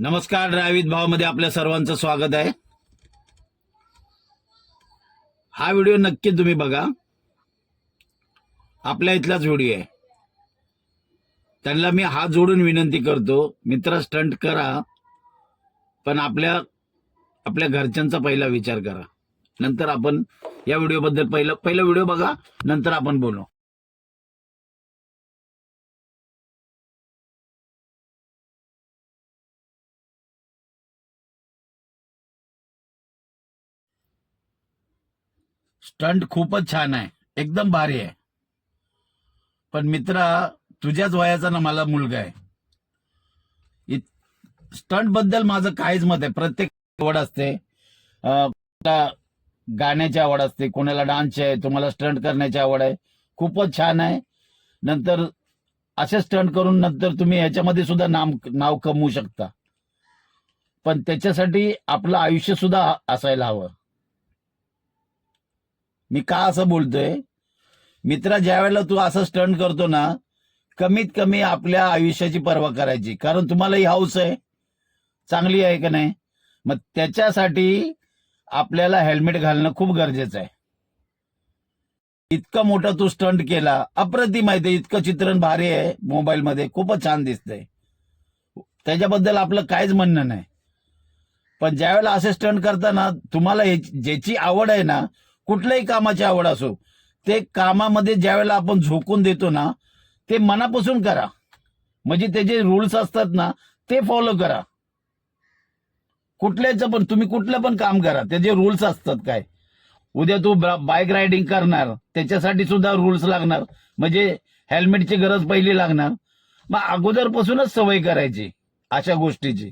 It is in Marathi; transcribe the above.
नमस्कार. ड्रायव्हित भावमध्ये आपल्या सर्वांचं स्वागत आहे. हा व्हिडिओ नक्की तुम्ही बघा. आपल्या इथलाच व्हिडिओ आहे. त्यांना मी हात जोडून विनंती करतो, मित्र स्टंट करा, पण आपल्या घरच्यांचा पहिला विचार करा. नंतर आपण या व्हिडिओबद्दल पहिला व्हिडिओ बघा, नंतर आपण बोलू. स्टंट खूपच छान आहे, एकदम भारी आहे. पण मित्रा, तुझ्याच वयाचा ना मला मुलगा आहे. स्टंट बद्दल माझं काहीच मत आहे. प्रत्येक आवड असते, गाण्याची आवड असते, कोणाला डान्सची आहे, तुम्हाला स्टंट करण्याची आवड आहे. खूपच छान आहे. नंतर असे स्टंट करून नंतर तुम्ही ह्याच्यामध्ये सुद्धा नाव कमवू शकता. पण त्याच्यासाठी आपलं आयुष्य सुद्धा असायला हवं. मी का असं बोलतोय मित्रा, ज्या वेळेला तू असं स्टंट करतो ना, कमीत कमी आपल्या आयुष्याची पर्वा करायची. कारण तुम्हाला ही हौस आहे, चांगली आहे का नाही. मग त्याच्यासाठी आपल्याला हेल्मेट घालणं खूप गरजेचं आहे. इतका मोठा तू स्टंट केला, अप्रतिम आहे ते. इतकं चित्रण भारी आहे, मोबाईलमध्ये खूपच छान दिसतंय. त्याच्याबद्दल आपलं काहीच म्हणणं नाही. पण ज्यावेळेला असे स्टंट करताना तुम्हाला ज्याची आवड आहे ना, कुठल्याही कामाची आवड असो, ते कामामध्ये ज्यावेळेला आपण झोकून देतो ना, ते मनापासून करा. म्हणजे त्याचे रूल्स असतात ना, ते फॉलो करा. कुठल्याचं पण तुम्ही कुठलं पण काम करा, त्याचे रूल्स असतात. काय उद्या तू बाईक रायडिंग करणार, त्याच्यासाठी सुद्धा रूल्स लागणार. म्हणजे हेल्मेटची गरज पहिली लागणार. मग अगोदरपासूनच सवय करायची अशा गोष्टीची.